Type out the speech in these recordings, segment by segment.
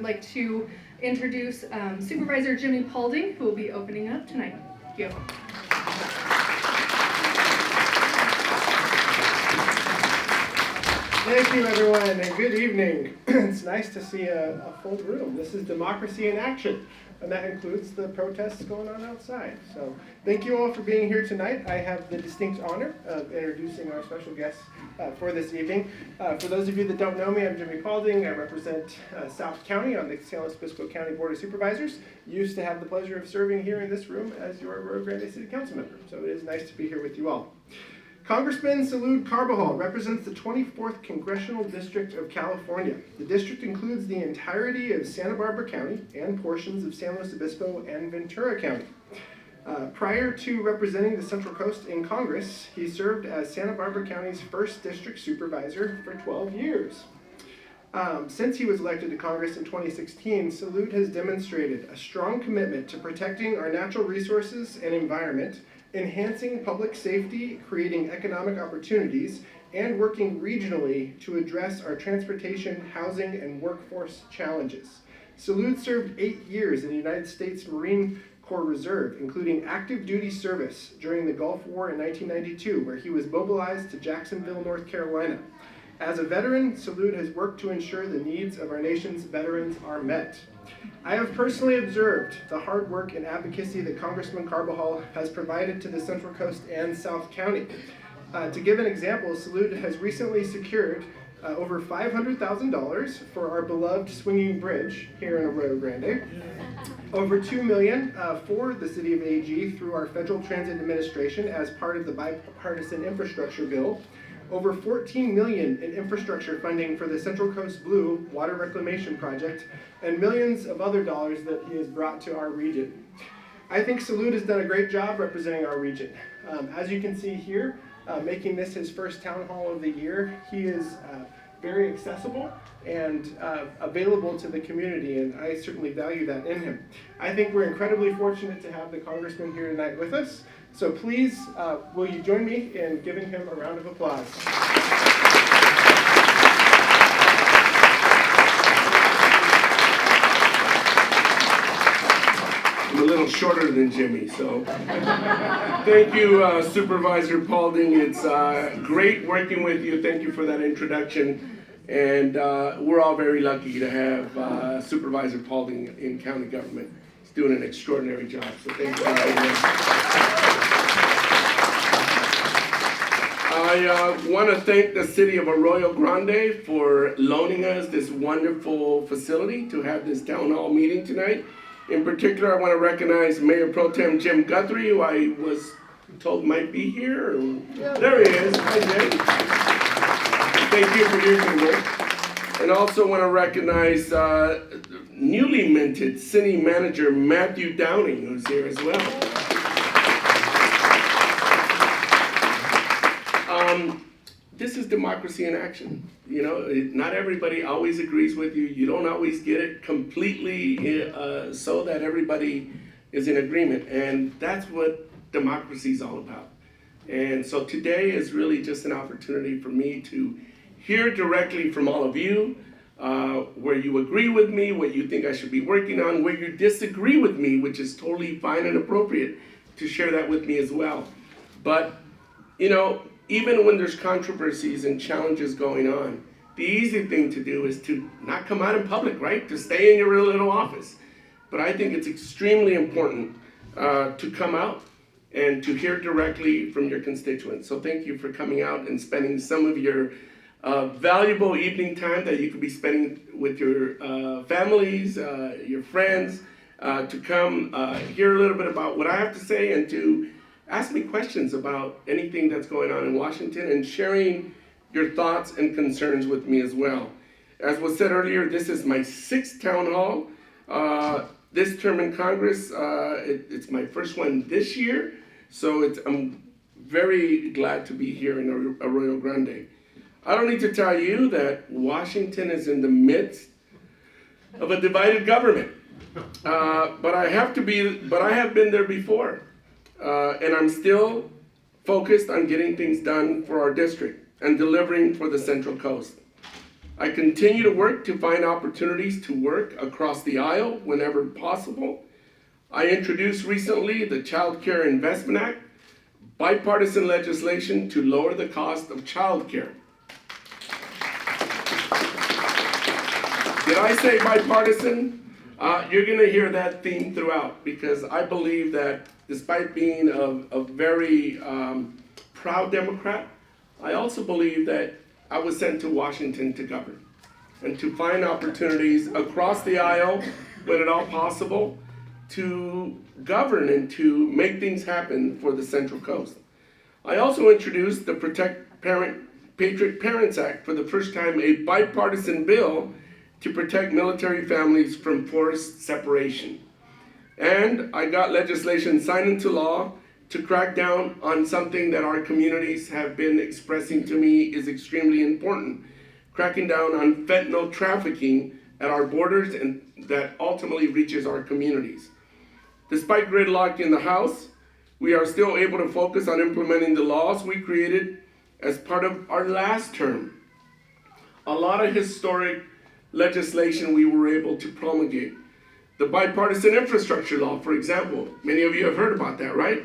would like to introduce Supervisor Jimmy Paulding, who will be opening up tonight. Thank you. Thank you, everyone, and good evening. It's nice to see a full room. This is democracy in action, and that includes the protests going on outside. So thank you all for being here tonight. I have the distinct honor of introducing our special guests for this evening. For those of you that don't know me, I'm Jimmy Paulding. I represent South County on the San Luis Obispo County Board of Supervisors. Used to have the pleasure of serving here in this room as your Arroyo Grande City Council member. So it is nice to be here with you all. Congressman Carbajal represents the 24th Congressional District of California. The district includes the entirety of Santa Barbara County and portions of San Luis Obispo and Ventura County. Prior to representing the Central Coast in Congress, he served as Santa Barbara County's 1st District Supervisor for 12 years. Since he was elected to Congress in 2016, Salud has demonstrated a strong commitment to protecting our natural resources and environment, enhancing public safety, creating economic opportunities, and working regionally to address our transportation, housing, and workforce challenges. Salud served 8 years in the United States Marine Corps Reserve, including active duty service during the Gulf War in 1992, where he was mobilized to Jacksonville, North Carolina. As a veteran, Salud has worked to ensure the needs of our nation's veterans are met. I have personally observed the hard work and advocacy that Congressman Carbajal has provided to the Central Coast and South County. To give an example, Salud has recently secured over $500,000 for our beloved swinging bridge here in Arroyo Grande, over $2 million for the City of AG through our Federal Transit Administration as part of the bipartisan infrastructure bill, over $14 million in infrastructure funding for the Central Coast Blue Water Reclamation Project, and millions of other dollars that he has brought to our region. I think Salud has done a great job representing our region. As you can see here, making this his first town hall of the year, he is very accessible and available to the community, and I certainly value that in him. I think we're incredibly fortunate to have the Congressman here tonight with us. So please, will you join me in giving him a round of applause? I'm a little shorter than Jimmy, so thank you, Supervisor Paulding. It's great working with you. Thank you for that introduction. And we're all very lucky to have Supervisor Paulding in county government. He's doing an extraordinary job, so thank you very much. I want to thank the city of Arroyo Grande for loaning us this wonderful facility to have this town hall meeting tonight. In particular, I want to recognize Mayor Pro Tem Jim Guthrie, who I was told might be here. There he is. Hi, Jim. Thank you for your good work. And also want to recognize newly minted city manager Matthew Downing, who's here as well. This is democracy in action. You know, not everybody always agrees with you. You don't always get it completely so that everybody is in agreement. And that's what democracy is all about. And so today is really just an opportunity for me to hear directly from all of you, where you agree with me, what you think I should be working on, where you disagree with me, which is totally fine and appropriate to share that with me as well. But, you know, even when there's controversies and challenges going on, the easy thing to do is to not come out in public, right? To stay in your little office. But I think it's extremely important to come out and to hear directly from your constituents. So thank you for coming out and spending some of your valuable evening time that you could be spending with your families, your friends, to come hear a little bit about what I have to say and to ask me questions about anything that's going on in Washington and sharing your thoughts and concerns with me as well. As was said earlier, this is my 6th town hall this term in Congress. It's my first one this year, so I'm very glad to be here in Arroyo Grande. I don't need to tell you that Washington is in the midst of a divided government, but I have been there before. And I'm still focused on getting things done for our district and delivering for the Central Coast. I continue to work to find opportunities to work across the aisle whenever possible. I introduced recently the Child Care Investment Act, bipartisan legislation to lower the cost of child care. Did I say bipartisan? You're going to hear that theme throughout, because I believe that despite being a very proud Democrat, I also believe that I was sent to Washington to govern and to find opportunities across the aisle, when at all possible, to govern and to make things happen for the Central Coast. I also introduced the Patriot Parents Act, for the first time a bipartisan bill to protect military families from forced separation. And I got legislation signed into law to crack down on something that our communities have been expressing to me is extremely important, cracking down on fentanyl trafficking at our borders, and that ultimately reaches our communities. Despite gridlock in the House, we are still able to focus on implementing the laws we created as part of our last term. A lot of historic legislation we were able to promulgate. The bipartisan infrastructure law, for example, many of you have heard about that, right?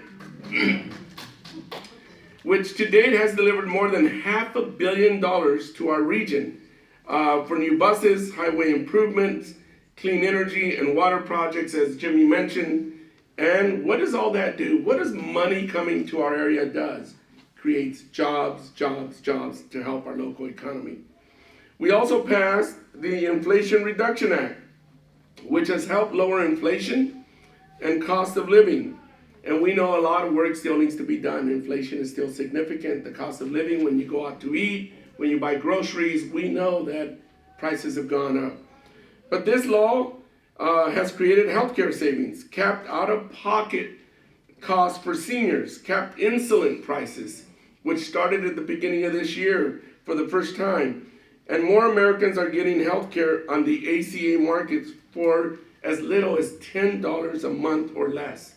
Which to date has delivered more than $500 million to our region for new buses, highway improvements, clean energy and water projects, as Jimmy mentioned. And what does all that do? What does money coming to our area does? Creates jobs, jobs, jobs to help our local economy. We also passed the Inflation Reduction Act, which has helped lower inflation and cost of living. And we know a lot of work still needs to be done. Inflation is still significant. The cost of living, when you go out to eat, when you buy groceries, we know that prices have gone up. But this law has created healthcare savings, capped out-of-pocket costs for seniors, capped insulin prices, which started at the beginning of this year for the first time. And more Americans are getting healthcare on the ACA markets for as little as $10 a month or less.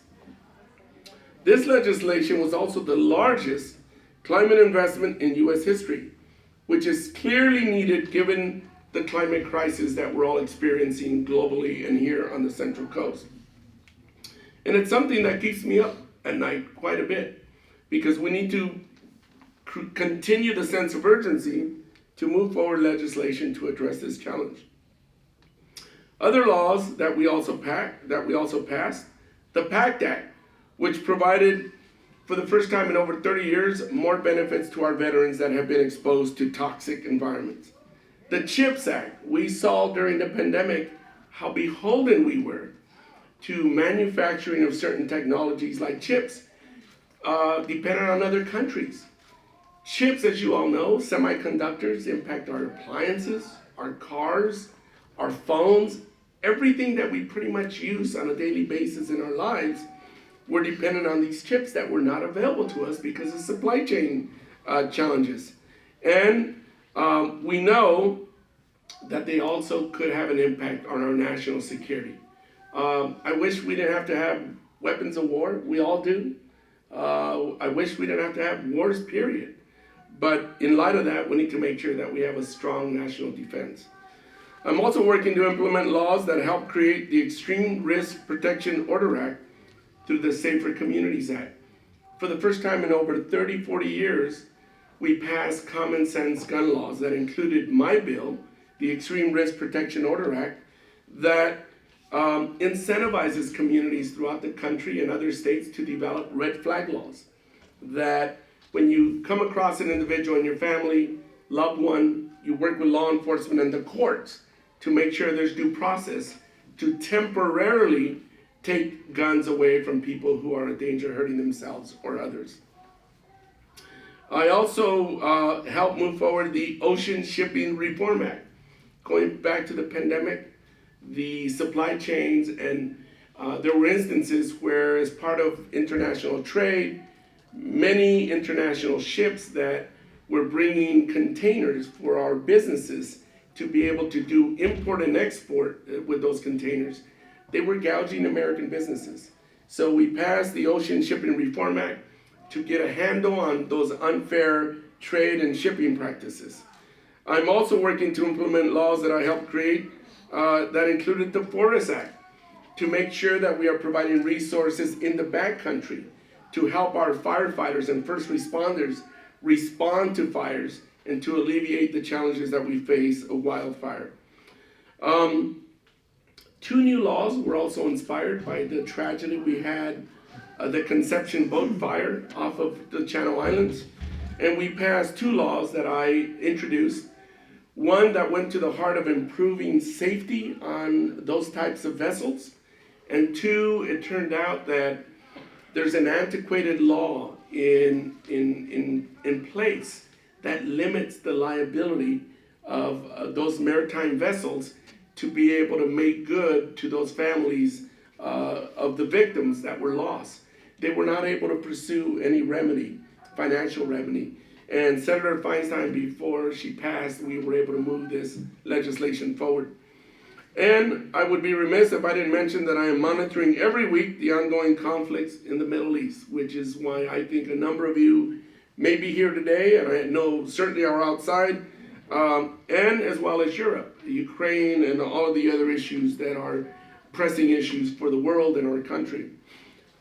This legislation was also the largest climate investment in U.S. history, which is clearly needed given the climate crisis that we're all experiencing globally and here on the Central Coast. And it's something that keeps me up at night quite a bit, because we need to continue the sense of urgency to move forward legislation to address this challenge. Other laws that we also passed, the PACT Act, which provided, for the first time in over 30 years, more benefits to our veterans that have been exposed to toxic environments. The CHIPS Act, we saw during the pandemic how beholden we were to manufacturing of certain technologies like chips, dependent on other countries. Chips, as you all know, semiconductors impact our appliances, our cars, our phones, everything that we pretty much use on a daily basis in our lives. We're dependent on these chips that were not available to us because of supply chain challenges. And we know that they also could have an impact on our national security. I wish we didn't have to have weapons of war. We all do. I wish we didn't have to have wars, period. But in light of that, we need to make sure that we have a strong national defense. I'm also working to implement laws that help create the Extreme Risk Protection Order Act through the Safer Communities Act. For the first time in over 30, 40 years, we passed common sense gun laws that included my bill, the Extreme Risk Protection Order Act, that incentivizes communities throughout the country and other states to develop red flag laws. That when you come across an individual in your family, loved one, you work with law enforcement and the courts to make sure there's due process to temporarily take guns away from people who are in danger of hurting themselves or others. I also helped move forward the Ocean Shipping Reform Act. Going back to the pandemic, the supply chains, and there were instances where, as part of international trade, many international ships that were bringing containers for our businesses to be able to do import and export with those containers, they were gouging American businesses. So we passed the Ocean Shipping Reform Act to get a handle on those unfair trade and shipping practices. I'm also working to implement laws that I helped create that included the Forest Act, to make sure that we are providing resources in the backcountry to help our firefighters and first responders respond to fires and to alleviate the challenges that we face of wildfire. Two new laws were also inspired by the tragedy we had, the Conception boat fire off of the Channel Islands. And we passed two laws that I introduced. One that went to the heart of improving safety on those types of vessels. And two, it turned out that there's an antiquated law in place that limits the liability of those maritime vessels to be able to make good to those families of the victims that were lost. They were not able to pursue any remedy, financial remedy. And Senator Feinstein, before she passed, we were able to move this legislation forward. And I would be remiss if I didn't mention that I am monitoring every week the ongoing conflicts in the Middle East, which is why I think a number of you may be here today, and I know certainly are outside, and as well as Europe, Ukraine, and all of the other issues that are pressing issues for the world and our country.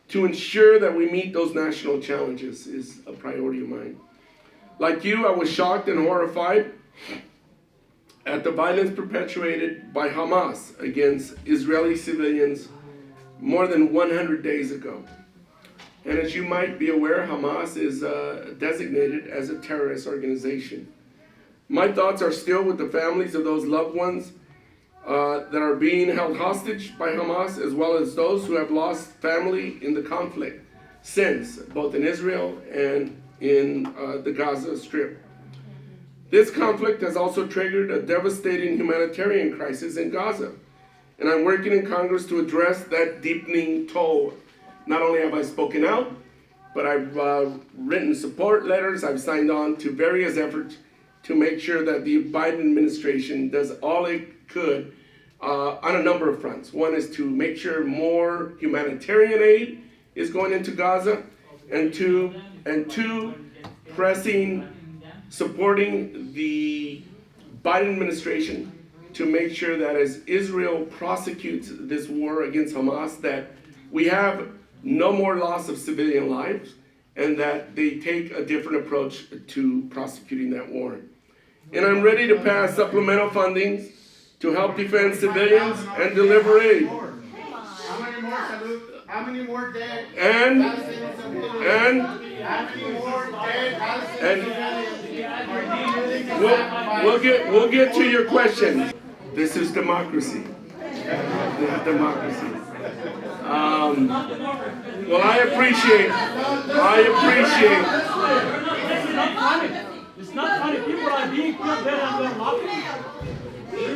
To ensure that we meet those national challenges is a priority of mine. Like you, I was shocked and horrified at the violence perpetuated by Hamas against Israeli civilians more than 100 days ago. And as you might be aware, Hamas is designated as a terrorist organization. My thoughts are still with the families of those loved ones that are being held hostage by Hamas, as well as those who have lost family in the conflict since, both in Israel and in the Gaza Strip. This conflict has also triggered a devastating humanitarian crisis in Gaza, and I'm working in Congress to address that deepening toll. Not only have I spoken out, but I've written support letters, I've signed on to various efforts to make sure that the Biden administration does all it could on a number of fronts. One is to make sure more humanitarian aid is going into Gaza, and two, supporting the Biden administration to make sure that as Israel prosecutes this war against Hamas, that we have no more loss of civilian lives, and that they take a different approach to prosecuting that war. And I'm ready to pass supplemental funding to help defend civilians and deliver aid. How many more dead? And we'll get to your question. This is democracy. This is democracy. Well, I appreciate. It's not funny. People are being killed there and they're laughing. You're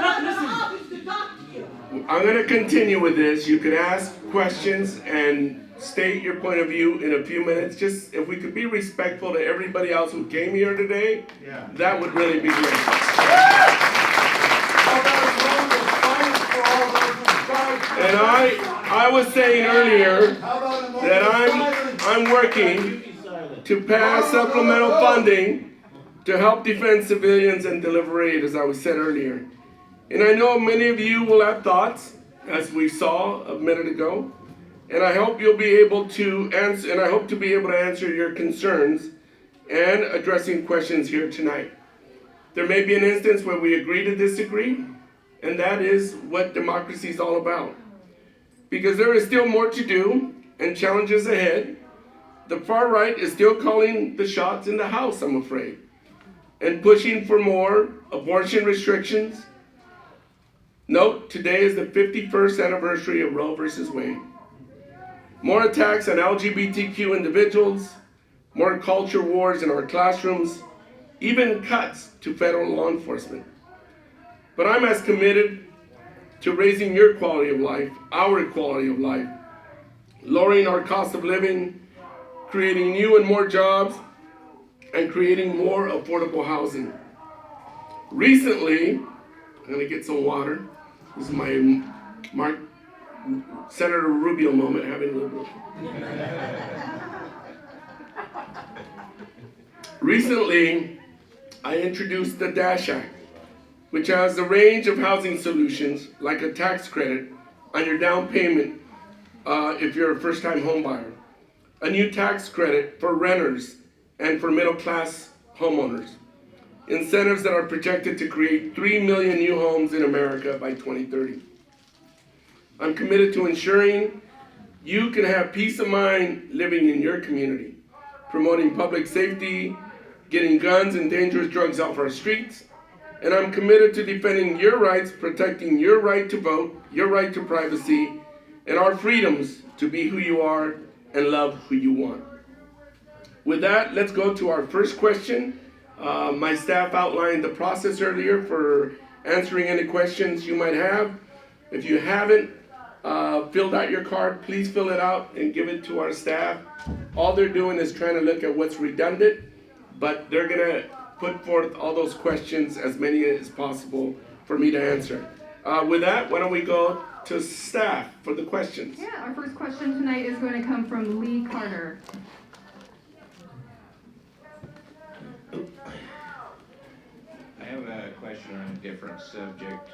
not listening. I'm going to continue with this. You could ask questions and state your point of view in a few minutes. Just if we could be respectful to everybody else who came here today, that would really be great. And I was saying earlier that I'm working to pass supplemental funding to help defend civilians and deliver aid, as I said earlier. And I know many of you will have thoughts, as we saw a minute ago, and I hope you'll be able to answer, and I hope to be able to answer your concerns and addressing questions here tonight. There may be an instance where we agree to disagree, and that is what democracy is all about. Because there is still more to do and challenges ahead. The far right is still calling the shots in the House, I'm afraid, and pushing for more abortion restrictions. Note, today is the 51st anniversary of Roe versus Wade. More attacks on LGBTQ individuals, more culture wars in our classrooms, even cuts to federal law enforcement. But I'm as committed to raising your quality of life, our quality of life, lowering our cost of living, creating new and more jobs, and creating more affordable housing. Recently, I'm going to get some water. This is my Senator Rubio moment, having a little bit. Recently, I introduced the Dash Act, which has a range of housing solutions like a tax credit on your down payment if you're a first-time home buyer, a new tax credit for renters and for middle-class homeowners, incentives that are projected to create 3 million new homes in America by 2030. I'm committed to ensuring you can have peace of mind living in your community, promoting public safety, getting guns and dangerous drugs off our streets, and I'm committed to defending your rights, protecting your right to vote, your right to privacy, and our freedoms to be who you are and love who you want. With that, let's go to our first question. My staff outlined the process earlier for answering any questions you might have. If you haven't filled out your card, please fill it out and give it to our staff. All they're doing is trying to look at what's redundant, but they're gonna put forth all those questions, as many as possible, for me to answer. With that, why don't we go to staff for the questions? Yeah, our first question tonight is going to come from Lee Carter. I have a question on a different subject.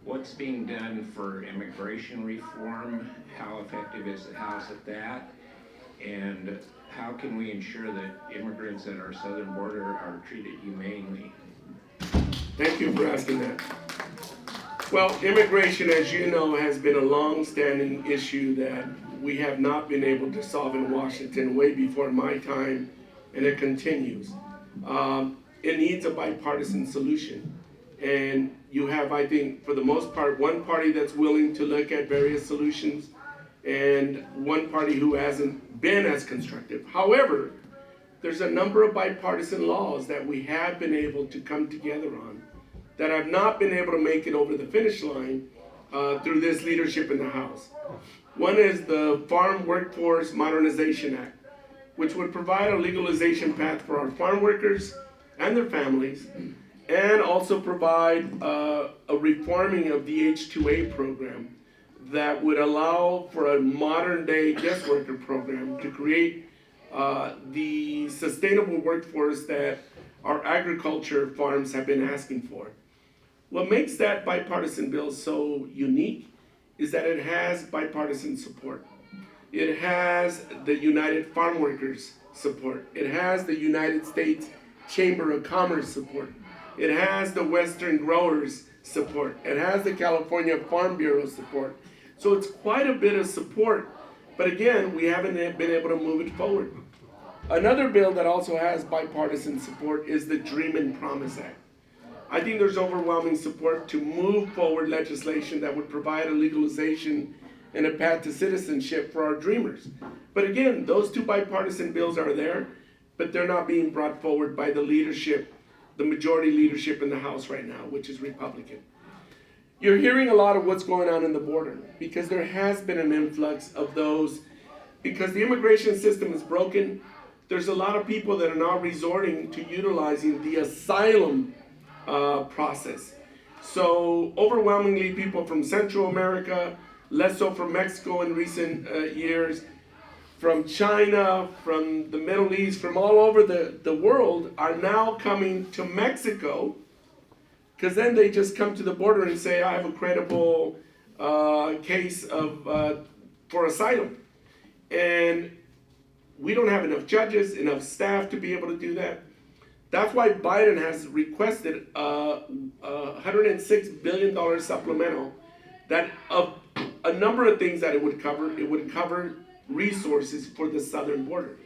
What's being done for immigration reform? How effective is the House at that? And how can we ensure that immigrants at our southern border are treated humanely? Thank you for asking that. Well, immigration, as you know, has been a long-standing issue that we have not been able to solve in Washington way before my time, and it continues. It needs a bipartisan solution. And you have, I think, for the most part, one party that's willing to look at various solutions and one party who hasn't been as constructive. However, there's a number of bipartisan laws that we have been able to come together on that have not been able to make it over the finish line through this leadership in the House. One is the Farm Workforce Modernization Act, which would provide a legalization path for our farm workers and their families, and also provide a reforming of the H-2A program that would allow for a modern-day guest worker program to create the sustainable workforce that our agriculture farms have been asking for. What makes that bipartisan bill so unique is that it has bipartisan support. It has the United Farm Workers support. It has the United States Chamber of Commerce support. It has the Western Growers support. It has the California Farm Bureau support. So it's quite a bit of support, but again, we haven't been able to move it forward. Another bill that also has bipartisan support is the Dream and Promise Act. I think there's overwhelming support to move forward legislation that would provide a legalization and a path to citizenship for our dreamers. But again, those two bipartisan bills are there, but they're not being brought forward by the leadership, the majority leadership in the House right now, which is Republican. You're hearing a lot of what's going on in the border because there has been an influx of those, because the immigration system is broken. There's a lot of people that are now resorting to utilizing the asylum process. So overwhelmingly people from Central America, less so from Mexico in recent years, from China, from the Middle East, from all over the world are now coming to Mexico, because then they just come to the border and say, I have a credible case of for asylum. And we don't have enough judges, enough staff to be able to do that. That's why Biden has requested a $106 billion supplemental that of a number of things that it would cover. It would cover resources for the southern border.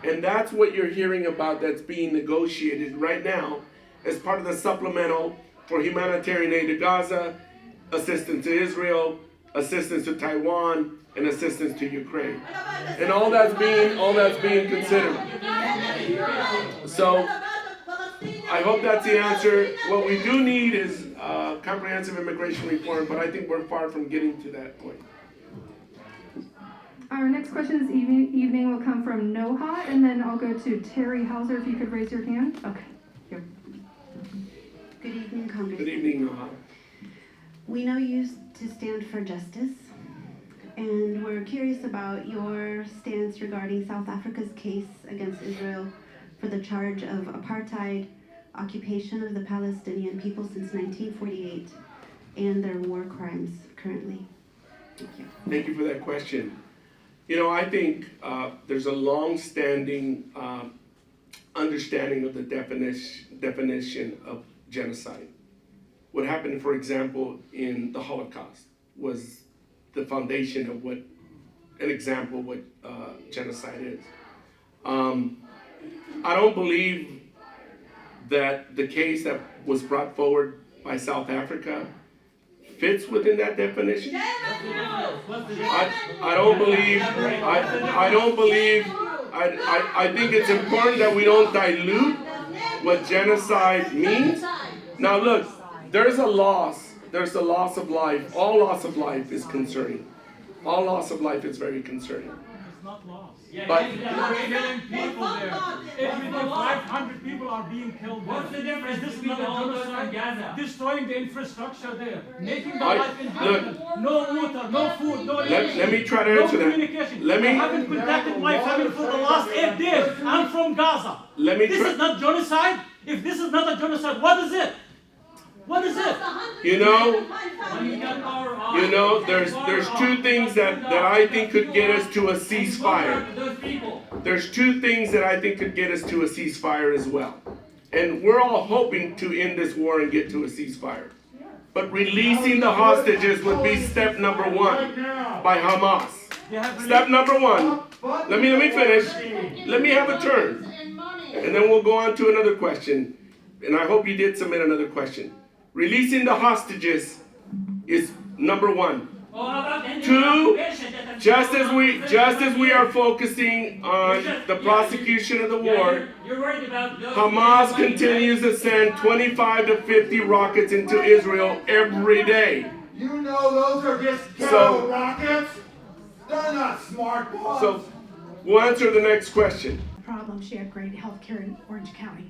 And that's what you're hearing about that's being negotiated right now as part of the supplemental for humanitarian aid to Gaza, assistance to Israel, assistance to Taiwan, and assistance to Ukraine. And all that's being considered. So I hope that's the answer. What we do need is comprehensive immigration reform, but I think we're far from getting to that point. Our next question this evening will come from Noha, and then I'll go to Terry Hauser, if you could raise your hand. Okay, here. Good evening, Congressman. Good evening, Noha. We know you to stand for justice, and we're curious about your stance regarding South Africa's case against Israel for the charge of apartheid, occupation of the Palestinian people since 1948, and their war crimes currently. Thank you. Thank you for that question. You know, I think there's a long-standing understanding of the definition of genocide. What happened, for example, in the Holocaust was the foundation of an example of what genocide is. I don't believe that the case that was brought forward by South Africa fits within that definition. I think it's important that we don't dilute what genocide means. Now look, there's a loss of life. All loss of life is concerning. All loss of life is very concerning. It's not lost. But They're killing people there. Every day 500 people are being killed there. What's the difference This is between not a all those genocide. and Gaza? Destroying the infrastructure there. Making the I- life inhabitable. No water, no food, no let me try to no answer that. communication. Let me- I haven't contacted my family for the last 8 days. I'm from Gaza. Let me This try- is not genocide. If this is not a genocide, what is it? What is it? You know, When you got power off, there's two things that I think could get us to a ceasefire. those people. There's two things that I think could get us to a ceasefire as well. And we're all hoping to end this war and get to a ceasefire. But releasing the hostages would be step number one by Hamas. They have Step number one. Let me finish. Let me have a turn. And then we'll go on to another question. And I hope you did submit another question. Releasing the hostages is number one. Oh, how about the Two, patient that- just as we are focusing on the prosecution of the war, You're worried about those Hamas continues to send 25 to 50 rockets into Israel every day. You know those are just So- cattle rockets. They're not smart bombs. So we'll answer the next question. Problem. She had great health care in Orange County.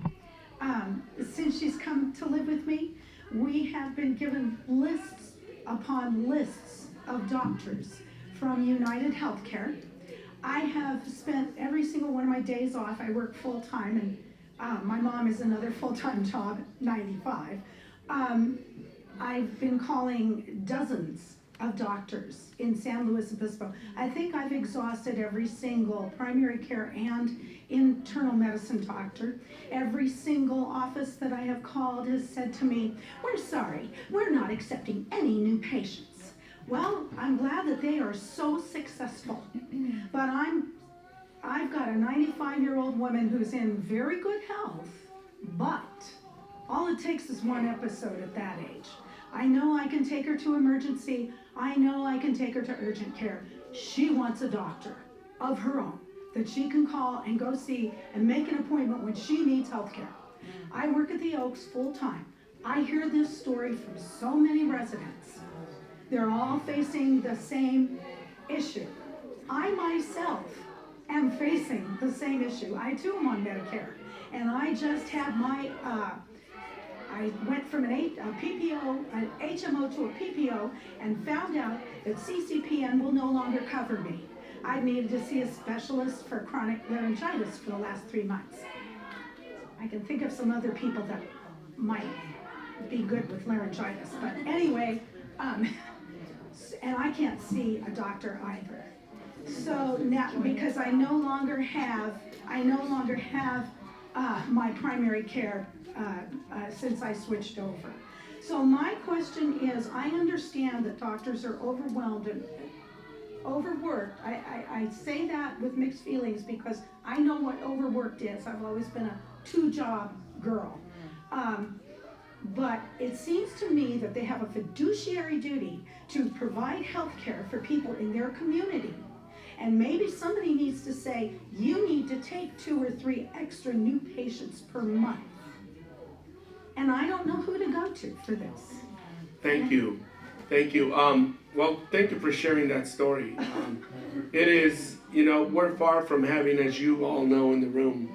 Since she's come to live with me, we have been given lists upon lists of doctors from United Healthcare. I have spent every single one of my days off. I work full time, and my mom is another full-time job, 95. I've been calling dozens of doctors in San Luis Obispo. I think I've exhausted every single primary care and internal medicine doctor. Every single office that I have called has said to me, "We're sorry, we're not accepting any new patients." Well, I'm glad that they are so successful, but I've got a 95-year-old woman who's in very good health, but all it takes is one episode at that age. I know I can take her to emergency. I know I can take her to urgent care. She wants a doctor of her own that she can call and go see and make an appointment when she needs health care. I work at the Oaks full time. I hear this story from so many residents. They're all facing the same issue. I myself am facing the same issue. I too am on Medicare, and I just had my I went from an PPO, an HMO to a PPO, and found out that CCPN will no longer cover me. I needed to see a specialist for chronic laryngitis for the last 3 months. I can think of some other people that might be good with laryngitis, but anyway, and I can't see a doctor either. So now, because I no longer have my primary care since I switched over. So my question is, I understand that doctors are overwhelmed and overworked. I say that with mixed feelings because I know what overworked is. I've always been a 2-job girl. But it seems to me that they have a fiduciary duty to provide health care for people in their community. And maybe somebody needs to say, you need to take 2 or 3 extra new patients per month. And I don't know who to go to for this. Thank you. Thank you. Well, thank you for sharing that story. It is, we're far from having, as you all know in the room,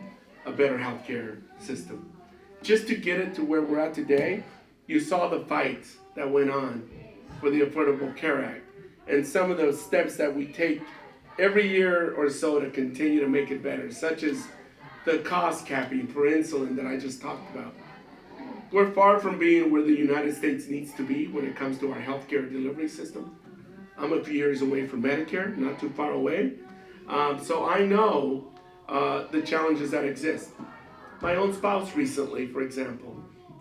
a better healthcare system. Just to get it to where we're at today, you saw the fights that went on for the Affordable Care Act and some of those steps that we take every year or so to continue to make it better, such as the cost capping for insulin that I just talked about. We're far from being where the United States needs to be when it comes to our healthcare delivery system. I'm a few years away from Medicare, not too far away. So I know the challenges that exist. My own spouse recently, for example,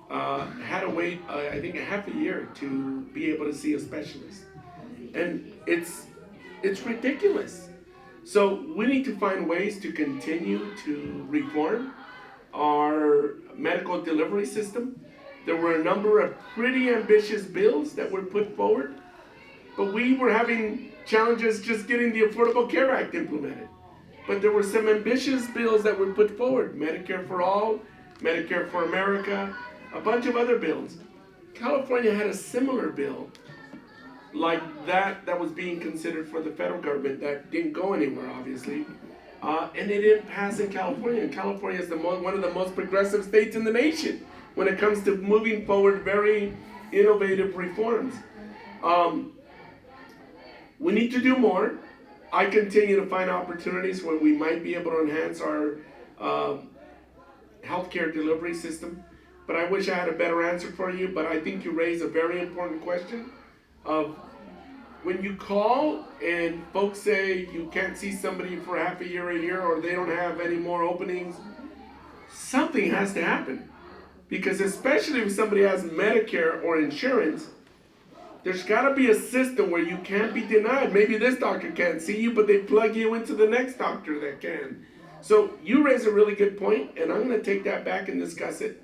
had to wait, I think, a half a year to be able to see a specialist. And it's ridiculous. So we need to find ways to continue to reform our medical delivery system. There were a number of pretty ambitious bills that were put forward, but we were having challenges just getting the Affordable Care Act implemented. But there were some ambitious bills that were put forward, Medicare for All, Medicare for America, a bunch of other bills. California had a similar bill like that was being considered for the federal government that didn't go anywhere, obviously. And it didn't pass in California. And California is one of the most progressive states in the nation when it comes to moving forward very innovative reforms. We need to do more. I continue to find opportunities where we might be able to enhance our healthcare delivery system. But I wish I had a better answer for you. But I think you raise a very important question of when you call and folks say you can't see somebody for half a year, or they don't have any more openings, something has to happen. Because especially if somebody has Medicare or insurance, there's got to be a system where you can't be denied. Maybe this doctor can't see you, but they plug you into the next doctor that can. So you raise a really good point, and I'm going to take that back and discuss it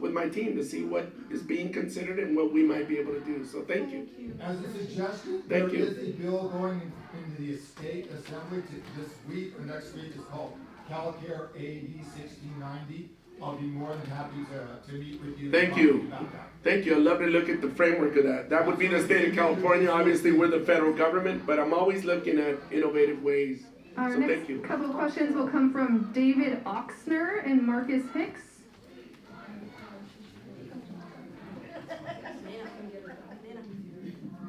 with my team to see what is being considered and what we might be able to do. So thank you. As a suggestion, Thank there you. is a bill going into the state assembly this week or next week. It's called CalCare AB 1690. I'll be more than happy to meet with you. Thank you. Thank you. I'd love to look at the framework of that. That would be the state of California. Obviously, we're the federal government, but I'm always looking at innovative ways. Our So next thank you. couple of questions will come from David Oxner and Marcus Hicks.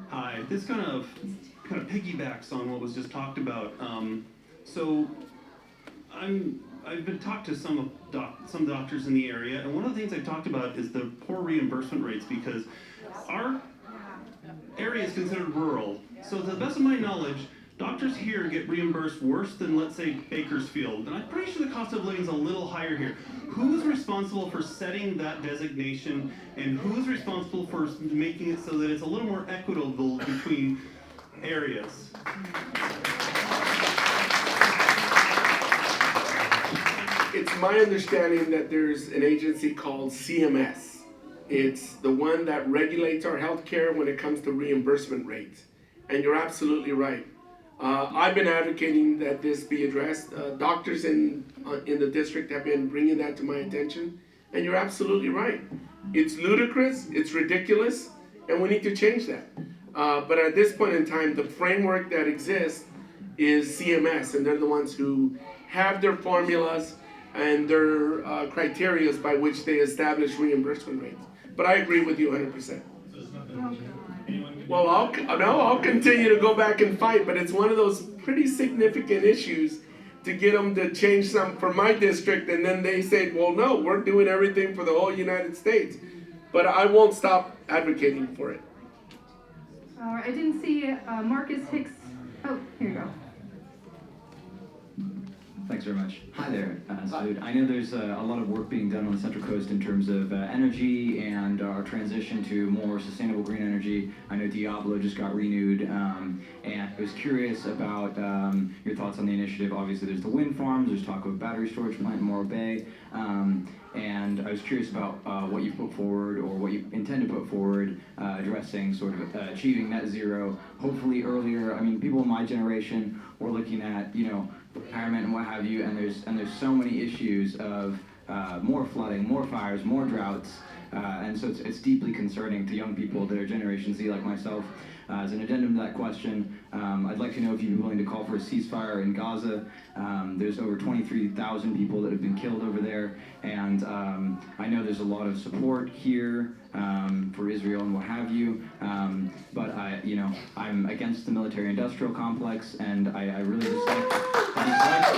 Hi, this kind of piggybacks on what was just talked about. So I've been talked to some doctors in the area, and one of the things I've talked about is the poor reimbursement rates, because our area is considered rural. So to the best of my knowledge, doctors here get reimbursed worse than, let's say, Bakersfield. And I'm pretty sure the cost of living is a little higher here. Who's responsible for setting that designation, and who's responsible for making it so that it's a little more equitable between areas? It's my understanding that there's an agency called CMS. It's the one that regulates our healthcare when it comes to reimbursement rates. And you're absolutely right. I've been advocating that this be addressed. Doctors in the district have been bringing that to my attention. And you're absolutely right. It's ludicrous, it's ridiculous, and we need to change that. But at this point in time, the framework that exists is CMS, and they're the ones who have their formulas and their criteria by which they establish reimbursement rates. But I agree with you 100%. Well, I'll continue to go back and fight, but it's one of those pretty significant issues to get them to change some for my district, and then they say, well, no, we're doing everything for the whole United States. But I won't stop advocating for it. All right, I didn't see Marcus Hicks. Oh, here you go. Thanks very much. Hi there, Salud. I know there's a lot of work being done on the Central Coast in terms of energy and our transition to more sustainable green energy. I know Diablo just got renewed, and I was curious about your thoughts on the initiative. Obviously, there's the wind farms, there's talk of a battery storage plant in Morro Bay, and I was curious about what you put forward or what you intend to put forward addressing sort of achieving net zero, hopefully earlier. I mean, people in my generation, we're looking at, retirement and what have you, and there's so many issues of more flooding, more fires, more droughts, And so it's deeply concerning to young people that are Generation Z like myself. As an addendum to that question, I'd like to know if you'd be willing to call for a ceasefire in Gaza. There's over 23,000 people that have been killed over there, and I know there's a lot of support here for Israel and what have you, but I'm against the military-industrial complex, and I really dislike that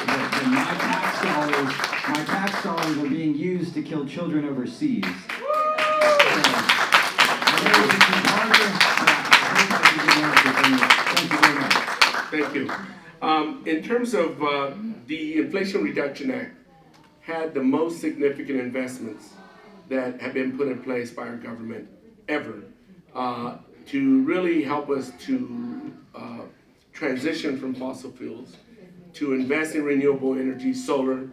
my tax dollars are being used to kill children overseas. Thank you. In terms of the Inflation Reduction Act, had the most significant investments that have been put in place by our government ever to really help us to transition from fossil fuels, to invest in renewable energy, solar,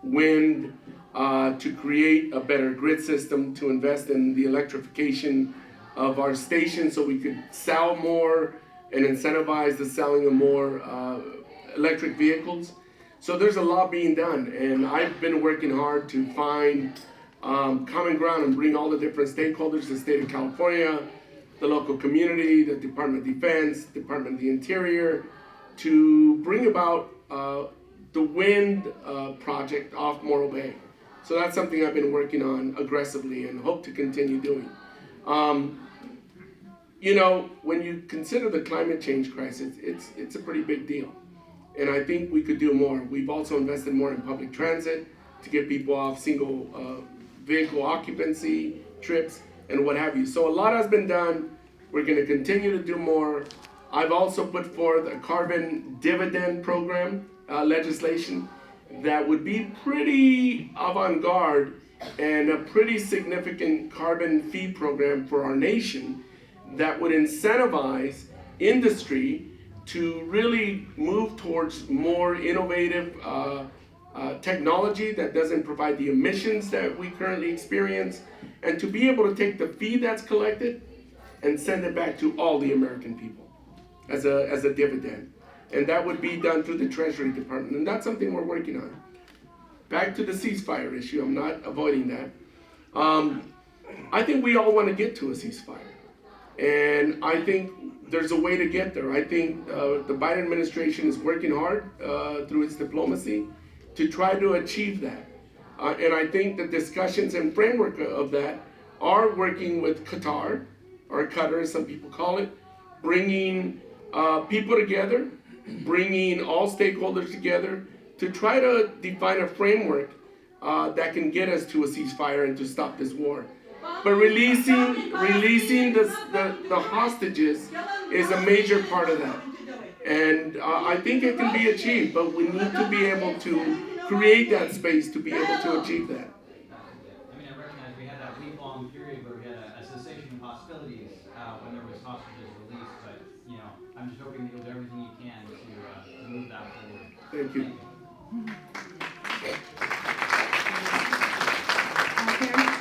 wind, to create a better grid system, to invest in the electrification of our stations so we could sell more and incentivize the selling of more electric vehicles. So there's a lot being done, and I've been working hard to find common ground and bring all the different stakeholders, the state of California, the local community, the Department of Defense, Department of the Interior, to bring about the wind project off Morro Bay. So that's something I've been working on aggressively and hope to continue doing. When you consider the climate change crisis, it's a pretty big deal. And I think we could do more. We've also invested more in public transit to get people off single vehicle occupancy trips and what have you. So a lot has been done. We're going to continue to do more. I've also put forth a carbon dividend program legislation that would be pretty avant-garde and a pretty significant carbon fee program for our nation that would incentivize industry to really move towards more innovative technology that doesn't provide the emissions that we currently experience, and to be able to take the fee that's collected and send it back to all the American people as a dividend. And that would be done through the Treasury Department, and that's something we're working on. Back to the ceasefire issue, I'm not avoiding that. I think we all want to get to a ceasefire. And I think there's a way to get there. I think the Biden administration is working hard through its diplomacy to try to achieve that. And I think the discussions and framework of that are working with Qatar, or Qatar as some people call it, bringing people together, bringing all stakeholders together to try to define a framework that can get us to a ceasefire and to stop this war. But releasing the hostages is a major part of that. And I think it can be achieved, but we need to be able to create that space to be able to achieve that. I mean, I recognize we had that week-long period where we had a cessation of hostilities when there was hostages released, but, I'm just hoping that you'll do everything you can to move that forward. Thank you.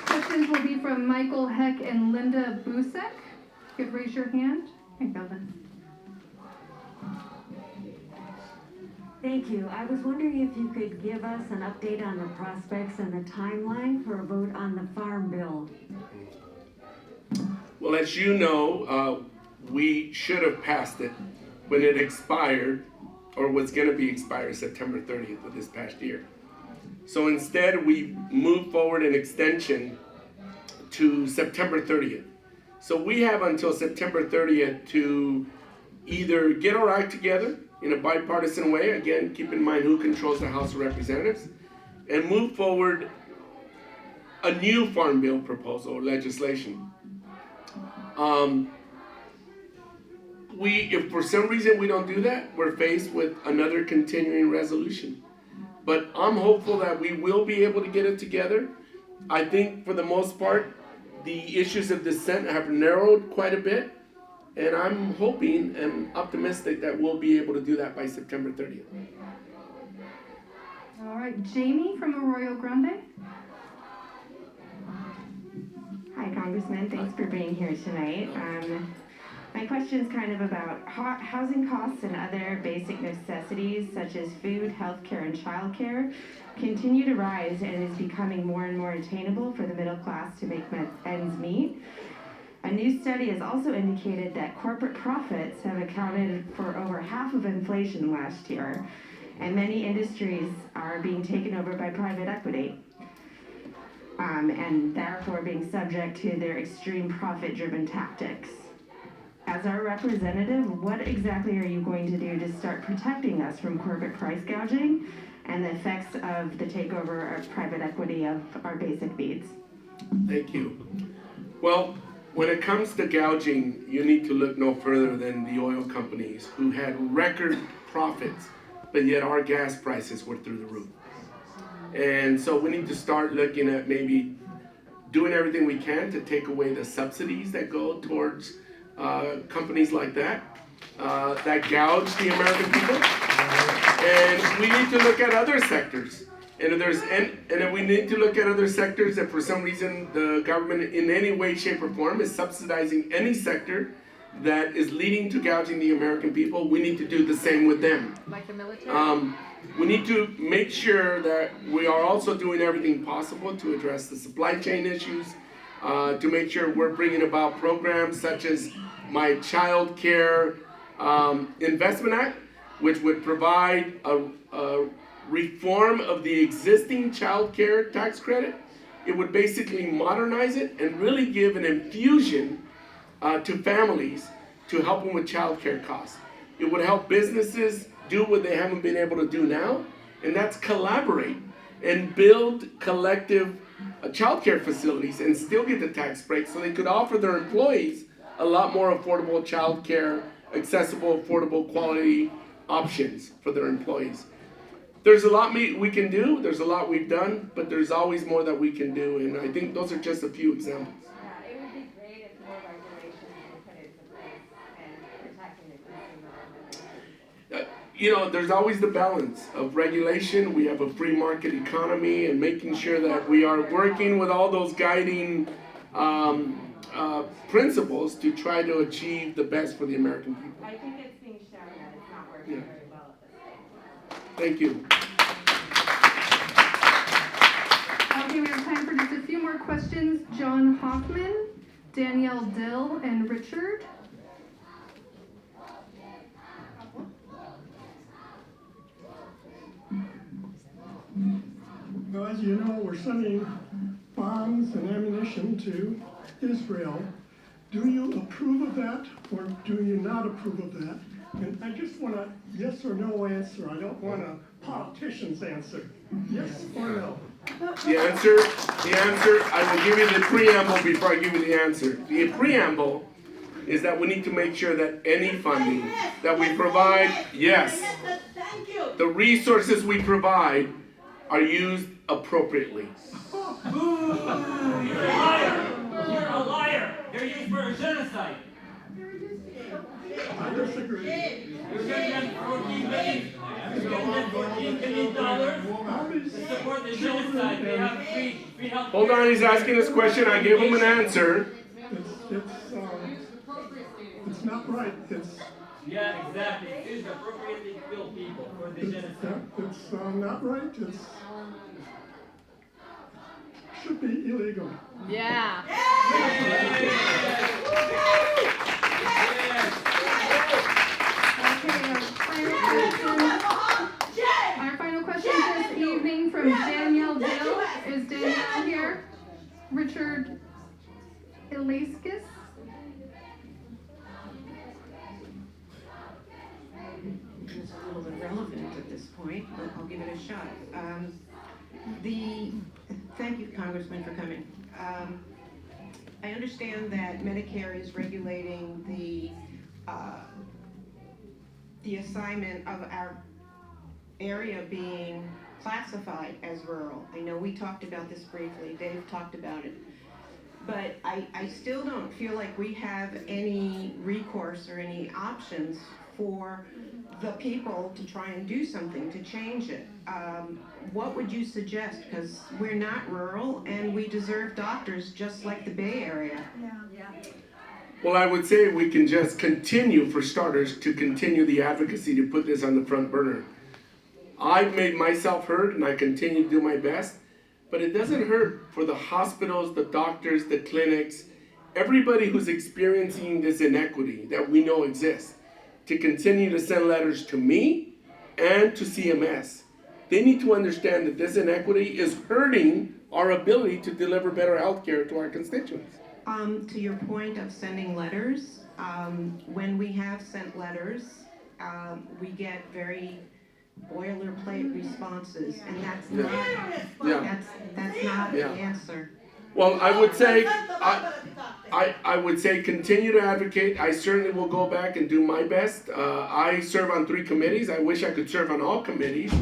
Questions will be from Michael Heck and Linda Busek. You could raise your hand. Here you go then. Thank you. I was wondering if you could give us an update on the prospects and the timeline for a vote on the Farm Bill. Well, as you know, we should have passed it when it expired, or was going to be expired September 30th of this past year. So instead, we moved forward an extension to September 30th. So we have until September 30th to either get our act together in a bipartisan way, again, keep in mind who controls the House of Representatives, and move forward a new Farm Bill proposal or legislation. If for some reason we don't do that, we're faced with another continuing resolution. But I'm hopeful that we will be able to get it together. I think for the most part, the issues of dissent have narrowed quite a bit. And I'm hoping and optimistic that we'll be able to do that by September 30th. All right, Jamie from Arroyo Grande. Hi, Congressman. Thanks for being here tonight. My question's kind of about housing costs and other basic necessities such as food, healthcare, and childcare continue to rise and is becoming more and more attainable for the middle class to make ends meet. A new study has also indicated that corporate profits have accounted for over half of inflation last year, and many industries are being taken over by private equity, and therefore being subject to their extreme profit-driven tactics. As our representative, what exactly are you going to do to start protecting us from corporate price gouging and the effects of the takeover of private equity of our basic needs? Thank you. Well, when it comes to gouging, you need to look no further than the oil companies who had record profits, but yet our gas prices were through the roof. And so we need to start looking at maybe doing everything we can to take away the subsidies that go towards companies like that gouge the American people. And we need to look at other sectors. And if we need to look at other sectors that for some reason the government in any way, shape, or form is subsidizing any sector that is leading to gouging the American people, we need to do the same with them. Like the military? We need to make sure that we are also doing everything possible to address the supply chain issues, to make sure we're bringing about programs such as my Child Care Investment Act, which would provide a reform of the existing child care tax credit. It would basically modernize it and really give an infusion to families to help them with child care costs. It would help businesses do what they haven't been able to do now, and that's collaborate and build collective child care facilities and still get the tax break so they could offer their employees a lot more affordable child care, accessible, affordable, quality options for their employees. There's a lot we can do, there's a lot we've done, but there's always more that we can do, and I think those are just a few examples. Yeah, it would be great if more regulations were put into place and protecting the consumer. There's always the balance of regulation. We have a free market economy and making sure that we are working with all those guiding principles to try to achieve the best for the American people. I think it's being shown that it's not working very well at this stage. Thank you. Okay, we have time for just a few more questions. John Hoffman, Danielle Dill, and Richard. Well, as you know, we're sending bombs and ammunition to Israel. Do you approve of that, or do you not approve of that? And I just want a yes or no answer. I don't want a politician's answer. Yes or no? The answer, I will give you the preamble before I give you the answer. The preamble is that we need to make sure that any funding that we provide, yes, the resources we provide are used appropriately. You're a liar! You're a liar! They're used for a genocide. I disagree. You're getting them $14 million. You're getting them $14 million to support the genocide. They have free health. Hold on, he's asking us a question. I gave him an answer. It's not right. Yeah, exactly. It's appropriately to kill people for the genocide. It's not right. It should be illegal. Yeah. Our final question this evening from Danielle Dill. Is Danielle here? Richard Ilaiskis? It's a little irrelevant at this point, but I'll give it a shot. Thank you, Congressman, for coming. I understand that Medicare is regulating the assignment of our area being classified as rural. I know we talked about this briefly, Dave talked about it, but I still don't feel like we have any recourse or any options for the people to try and do something to change it. What would you suggest? Because we're not rural and we deserve doctors just like the Bay Area. Well, I would say we can just continue, for starters, to continue the advocacy to put this on the front burner. I've made myself heard and I continue to do my best, but it doesn't hurt for the hospitals, the doctors, the clinics, everybody who's experiencing this inequity that we know exists, to continue to send letters to me and to CMS. They need to understand that this inequity is hurting our ability to deliver better health care to our constituents. To your point of sending letters, when we have sent letters, we get very boilerplate responses, and that's not that's not the answer. Well, I would say I would say continue to advocate. I certainly will go back and do my best. I serve on 3 committees. I wish I could serve on all committees,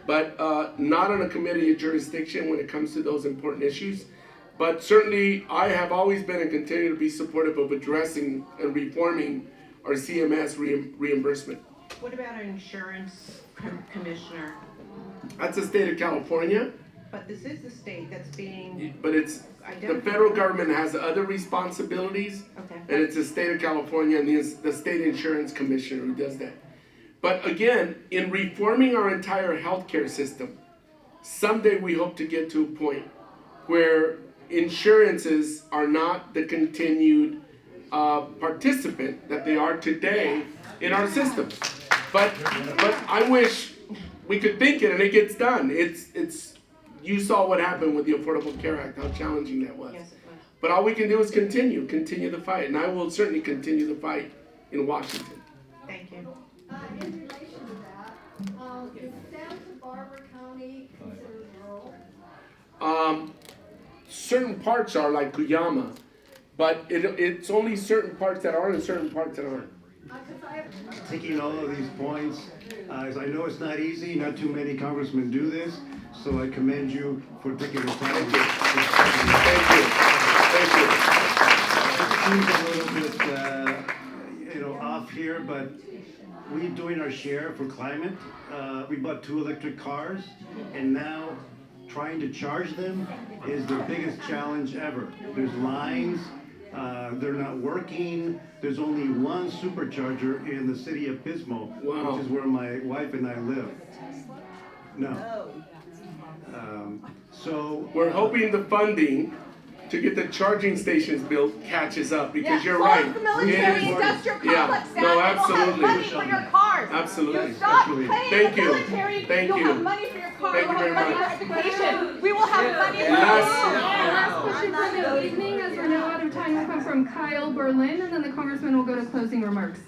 but not on a committee of jurisdiction when it comes to those important issues. But certainly, I have always been and continue to be supportive of addressing and reforming our CMS reimbursement. What about our insurance commissioner? That's the state of California. But this is the state that's being. But it's the federal government has other responsibilities, okay. And it's the state of California and the state insurance commissioner who does that. But again, in reforming our entire healthcare system, someday we hope to get to a point where insurances are not the continued participant that they are today in our system. But I wish we could think it and it gets done. It's you saw what happened with the Affordable Care Act, how challenging that was. Yes, it was. But all we can do is continue the fight, and I will certainly continue the fight in Washington. Thank you. In relation to that, is Santa Barbara County considered rural? Certain parts are like Cuyama, but it's only certain parts that are and certain parts that aren't. Taking all of these points, as I know it's not easy, not too many congressmen do this, so I commend you for taking the time. Thank you. It seems a little bit, off here, but we're doing our share for climate. We bought 2 electric cars, and now trying to charge them is the biggest challenge ever. There's lines, they're not working. There's only 1 supercharger in the city of Pismo, wow. Which is where my wife and I live. No. So we're hoping the funding to get the charging stations built catches up, because you're right. The military industrial complex yeah. No, absolutely. You'll have money for your cars. Absolutely. You stop paying Thank the you. military, Thank you'll you. have money for your car, Thank you'll you have very money much. for education. We will have money for Last question for the evening, as we're now out of time, will come from Kyle Berlin, and then the congressman will go to closing remarks.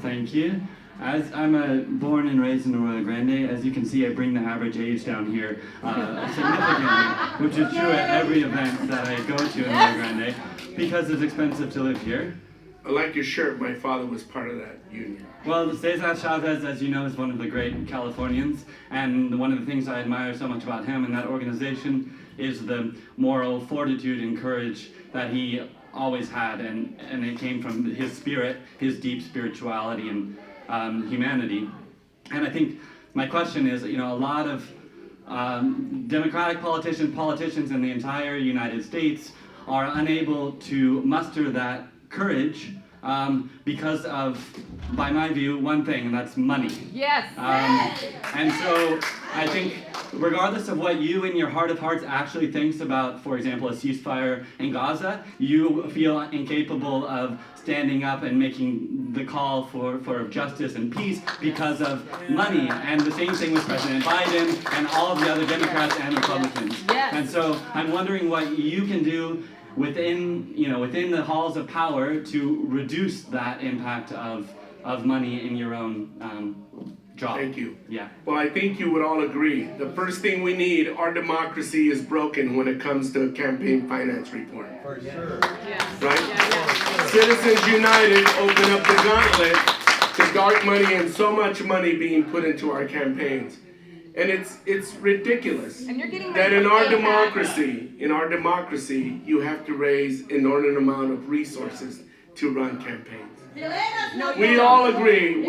Thank you. As I'm born and raised in Arroyo Grande, as you can see, I bring the average age down here significantly, which is true at every event that I go to in Arroyo Grande, because it's expensive to live here. I like your shirt. My father was part of that union. Well, Cesar Chavez, as you know, is one of the great Californians, and one of the things I admire so much about him and that organization is the moral fortitude and courage that he always had, and it came from his spirit, his deep spirituality and humanity. And I think my question is, a lot of Democratic politicians in the entire United States are unable to muster that courage because of, by my view, one thing, and that's money. Yes. And so I think regardless of what you in your heart of hearts actually thinks about, for example, a ceasefire in Gaza, you feel incapable of standing up and making the call for justice and peace because of money. And the same thing with President Biden and all of the other Democrats and Republicans. Yes. And so I'm wondering what you can do within the halls of power to reduce that impact of money in your own job. Thank you. Yeah. Well, I think you would all agree. The first thing we need, our democracy is broken when it comes to campaign finance reform. For sure. Right? Citizens United open up the gauntlet to dark money and so much money being put into our campaigns. And it's ridiculous And you're getting that ready in to our pay democracy, you have to raise an inordinate amount of resources to run campaigns. We all agree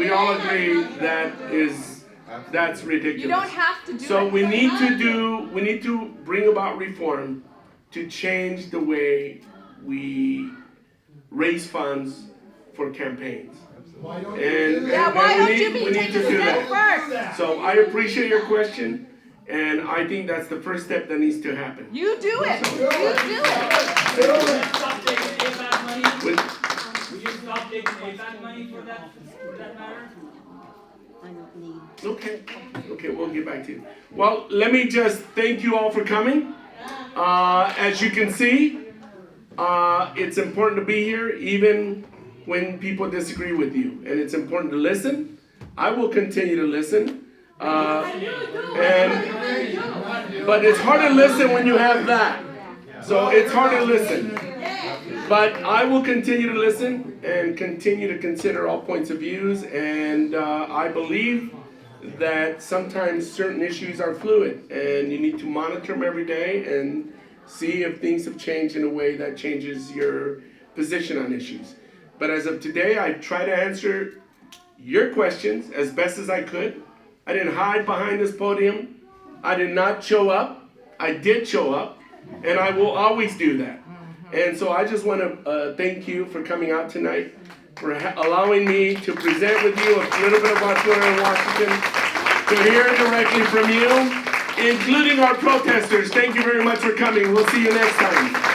that's ridiculous. You don't have to do so it. we need to bring about reform to change the way we raise funds for campaigns. Why don't We need to do that. So I appreciate your question, and I think that's the first step that needs to happen. You do it. You do it. Will you stop taking APAC money? Will you stop taking APAC money for that matter? Okay, we'll get back to you. Well, let me just thank you all for coming. As you can see, it's important to be here even when people disagree with you, and it's important to listen. I will continue to listen. But it's hard to listen when you have that. So it's hard to listen. But I will continue to listen and continue to consider all points of views, and I believe that sometimes certain issues are fluid, and you need to monitor them every day and see if things have changed in a way that changes your position on issues. But as of today, I try to answer your questions as best as I could. I didn't hide behind this podium. I did not show up. I did show up, and I will always do that. And so I just want to thank you for coming out tonight, for allowing me to present with you a little bit of what's going on in Washington, to hear directly from you, including our protesters. Thank you very much for coming. We'll see you next time.